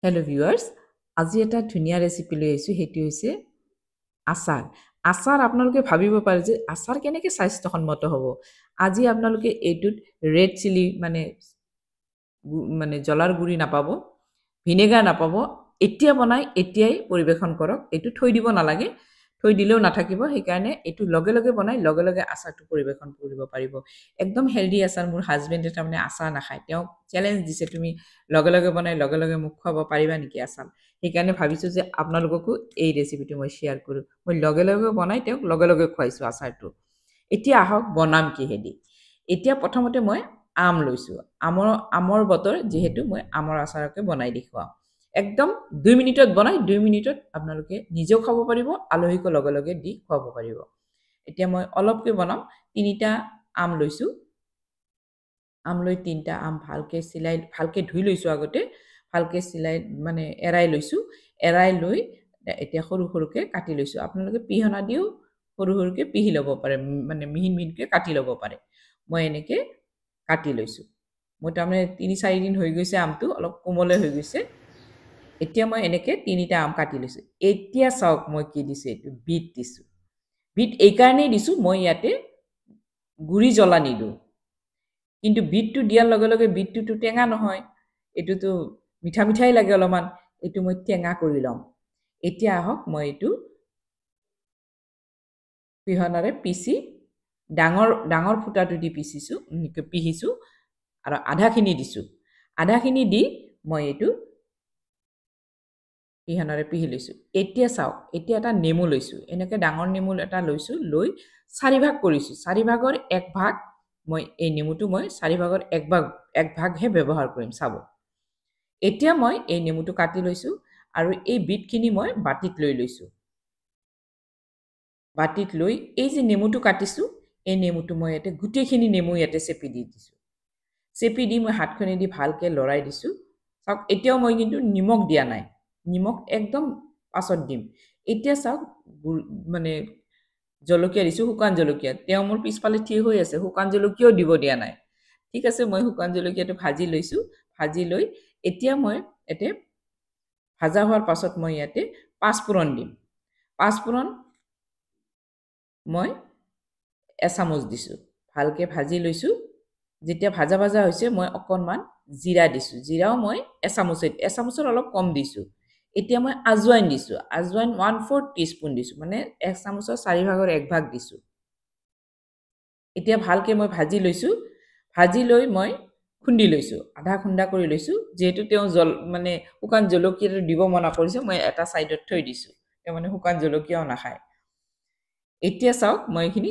Hello' viewers, আজি এটা ধুনীয়া ৰেচিপি লৈ আহিছোঁ। সেইটো হৈছে আচাৰ। আচাৰ আপোনালোকে ভাবিব পাৰে যে আচাৰ কেনেকৈ স্বাস্থ্যসন্মত হ'ব। আজি আপোনালোকে এইটোত ৰেড চিলি মানে জ্বলাৰ গুড়ি নাপাব, ভিনেগাৰ নাপাব। এতিয়া বনাই এতিয়াই পৰিৱেশন কৰক। এইটো থৈ দিব নালাগে, থৈ দিলেও নাথাকিব। সেইকাৰণে এইটো লগে লগে বনাই লগে লগে আচাৰটো পৰিৱেশন কৰিব পাৰিব। একদম হেল্ডি আচাৰ। মোৰ হাজবেণ্ডে তাৰমানে আচাৰ নাখায়, তেওঁক চেলেঞ্জ দিছে, তুমি লগে লগে বনাই লগে লগে মোক খুৱাব পাৰিবা নেকি আচাৰ। সেইকাৰণে ভাবিছোঁ যে আপোনালোককো এই ৰেচিপিটো মই শ্বেয়াৰ কৰোঁ। মই লগে লগে বনাই তেওঁক লগে লগে খুৱাইছোঁ আচাৰটো। এতিয়া আহক বনাম কিহেদি। এতিয়া প্ৰথমতে মই আম লৈছোঁ। আমৰ বতৰ যিহেতু মই আমৰ আচাৰকে বনাই দেখুৱাওঁ। একদম 2 মিনিটত বনাই 2 মিনিটত আপোনালোকে নিজেও খাব পাৰিব, আলহীকো লগে লগে দি খুৱাব পাৰিব। এতিয়া মই অলপকৈ বনাম। 3টা আম লৈছোঁ। আম লৈ 3টা আম ভালকৈ ধুই লৈছোঁ আগতে। ভালকৈ মানে এৰাই লৈছোঁ। এৰাই লৈ এতিয়া সৰু সৰুকৈ কাটি লৈছোঁ। আপোনালোকে পিহনা দিও সৰু সৰুকৈ পিহি ল'ব পাৰে, মানে মিহিন মিহিনকৈ কাটি ল'ব পাৰে। মই এনেকৈ কাটি লৈছোঁ। মোৰ তাৰমানে 3-4 দিন হৈ গৈছে, আমটো অলপ কোমলে হৈ গৈছে। এতিয়া মই এনেকৈ 3টা আম কাটি লৈছোঁ। এতিয়া চাওক মই কি দিছোঁ, এইটো বিট দিছোঁ। বিট এইকাৰণেই দিছোঁ, মই ইয়াতে গুড়ি জ্বলা নিদিওঁ। কিন্তু বিটটো দিয়াৰ লগে লগে বিটটোতো টেঙা নহয়, এইটোতো মিঠা মিঠাই লাগে অলপমান। এইটো মই টেঙা কৰি ল'ম। এতিয়া আহক মই এইটো পিহনাৰে পিচি ডাঙৰ ডাঙৰ ফুটাটো দি পিহিছোঁ আৰু আধাখিনি দিছোঁ। আধাখিনি দি মই এইটো পিহনাৰে পিহি লৈছোঁ। এতিয়া চাওক, এতিয়া এটা নেমু লৈছোঁ। এনেকৈ ডাঙৰ নেমু এটা লৈছোঁ, লৈ 4 ভাগ কৰিছোঁ। 4 ভাগৰ 1 ভাগ মই এই নেমুটো মই 4 ভাগৰ 1 ভাগহে ব্যৱহাৰ কৰিম, চাব। এতিয়া মই এই নেমুটো কাটি লৈছোঁ আৰু এই বিটখিনি মই বাতিত লৈ লৈছোঁ। বাতিত লৈ এই যে নেমুটো কাটিছোঁ, এই নেমুটো মই ইয়াতে গোটেইখিনি নেমু ইয়াতে চেপি দি দিছোঁ। চেপি দি মই হাতখনেদি ভালকৈ লৰাই দিছোঁ। চাওক, এতিয়াও মই কিন্তু নিমখ দিয়া নাই। নিমখ একদম পাছত দিম। এতিয়া চাওক, মানে জলকীয়া দিছোঁ, শুকান জলকীয়া। তেওঁ মোৰ পিছফালে থিয় হৈ আছে, শুকান জলকীয়াও দিব দিয়া নাই। ঠিক আছে, মই শুকান জলকীয়াটো ভাজি লৈছোঁ। ভাজি লৈ এতিয়া মই ইয়াতে ভাজা হোৱাৰ পাছত মই ইয়াতে 5 ফোৰণ দিম। 5 ফোৰণ মই এচামুচ দিছোঁ। ভালকৈ ভাজি লৈছোঁ। যেতিয়া ভাজা ভাজা হৈছে, মই অকণমান জিৰা দিছোঁ। জিৰাও মই এচামুচৰ অলপ কম দিছোঁ। এতিয়া মই আজৱাইন দিছোঁ। আজৱাইন 1/4 টিস্পুন দিছোঁ, মানে 1 চামুচৰ 4 ভাগৰ 1 ভাগ দিছোঁ। এতিয়া ভালকৈ মই ভাজি লৈছোঁ। ভাজি লৈ মই খুন্দি লৈছোঁ, আধা খুন্দা কৰি লৈছোঁ। যিহেতু তেওঁ মানে শুকান জলকীয়াটো দিব মনা কৰিছে, মই এটা ছাইডত থৈ দিছোঁ। তেওঁ মানে শুকান জলকীয়াও নাখায়। এতিয়া চাওক, মই এইখিনি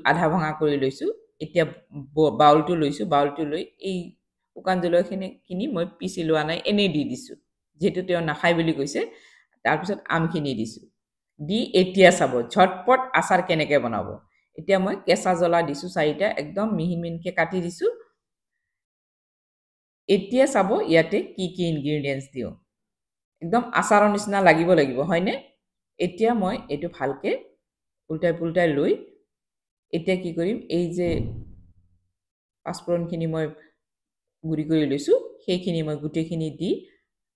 আধা ভঙা কৰি লৈছোঁ। এতিয়া বাউলটো লৈছোঁ। বাউলটো লৈ এই শুকান জলকীয়াখিনি মই পিচি লোৱা নাই, এনেই দি দিছোঁ, যিহেতু তেওঁ নাখায় বুলি কৈছে। তাৰপিছত আমখিনি দিছোঁ। দি এতিয়া চাব ঝটপট আচাৰ কেনেকৈ বনাব। এতিয়া মই কেঁচা জ্বলা দিছোঁ 4টা, একদম মিহি মিহিকৈ কাটি দিছোঁ। এতিয়া চাব ইয়াতে কি কি ইনগ্ৰিডিয়েণ্টছ দিওঁ। একদম আচাৰৰ নিচিনা লাগিব হয়নে? এতিয়া মই এইটো ভালকৈ উল্টাই পুল্টাই লৈ এতিয়া কি কৰিম, এই যে 5 ফোৰণখিনি মই গুড়ি কৰি লৈছোঁ, সেইখিনি মই গোটেইখিনি দি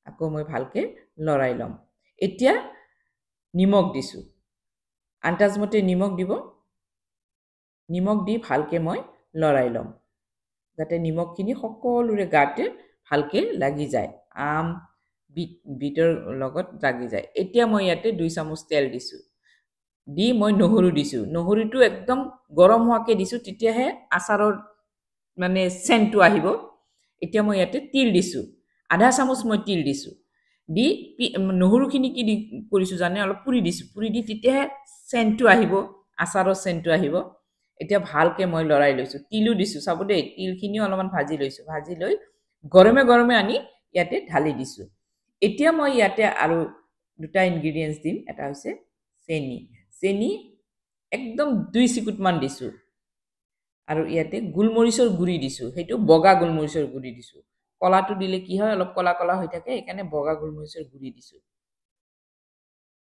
আকৌ মই ভালকৈ লৰাই ল'ম। এতিয়া নিমখ দিছোঁ। আন্দাজমতে নিমখ দিব। নিমখ দি ভালকৈ মই লৰাই ল'ম, যাতে নিমখখিনি সকলোৰে গাতে ভালকৈ লাগি যায়, আম বিটৰ লগত লাগি যায়। এতিয়া মই ইয়াতে 2 চামুচ তেল দিছোঁ। দি মই নহৰু দিছোঁ। নহৰুটো একদম গৰম হোৱাকৈ দিছোঁ, তেতিয়াহে আচাৰৰ মানে চেণ্টটো আহিব। এতিয়া মই ইয়াতে তিল দিছোঁ। আধা চামুচ মই তিল দিছোঁ। দি নহৰুখিনি কি দি কৰিছোঁ জানে, অলপ পুৰি দিছোঁ। পুৰি দি তেতিয়াহে চেণ্টটো আহিব, আচাৰৰ চেণ্টটো আহিব। এতিয়া ভালকৈ মই লৰাই লৈছোঁ। তিলো দিছোঁ, চাব দেই, তিলখিনিও অলপমান ভাজি লৈছোঁ। ভাজি লৈ গৰমে গৰমে আনি ইয়াতে ঢালি দিছোঁ। এতিয়া মই ইয়াতে আৰু 2টা ইনগ্ৰিডিয়েণ্টছ দিম। এটা হৈছে চেনি। চেনি একদম 2 চিকুটমান দিছোঁ। আৰু ইয়াতে গোলমৰিচৰ গুড়ি দিছোঁ, সেইটো বগা গোলমৰিচৰ গুড়ি দিছোঁ। কলাটো দিলে কি হয়, অলপ কলা কলা হৈ থাকে, সেইকাৰণে বগা গোলমৰিচৰ গুড়ি দিছোঁ।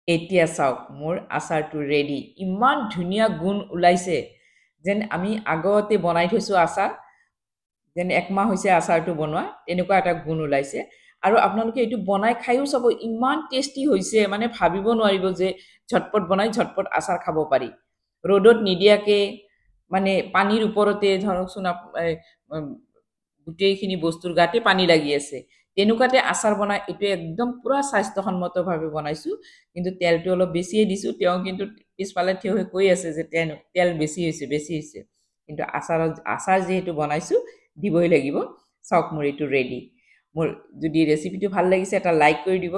এতিয়া চাওক, মোৰ আচাৰটো ৰেডি। ইমান ধুনীয়া গুণ ওলাইছে, যেন আমি আগতে বনাই থৈছোঁ আচাৰ, যেন 1 মাহ হৈছে আচাৰটো বনোৱা, তেনেকুৱা এটা গুণ ওলাইছে। আৰু আপোনালোকে এইটো বনাই খাইও চাব ইমান টেষ্টি হৈছে মানে ভাবিব নোৱাৰিব যে ঝটপট বনাই ঝটপট আচাৰ খাব পাৰি ৰ'দত নিদিয়াকে মানে পানীৰ ওপৰতে ধৰকচোন গোটেইখিনি বস্তুৰ গাতে পানী লাগি আছে তেনেকুৱাতে আচাৰ বনাই এইটো একদম পুৰা স্বাস্থ্যসন্মতভাৱে বনাইছোঁ কিন্তু তেলটো অলপ বেছিয়ে দিছোঁ তেওঁ কিন্তু পিছফালে থিয় হৈ কৈ আছে যে তেল বেছি হৈছে কিন্তু আচাৰ যিহেতু বনাইছোঁ দিবই লাগিব চাওক মোৰ এইটো ৰেডি মোৰ যদি ৰেচিপিটো ভাল লাগিছে এটা লাইক কৰি দিব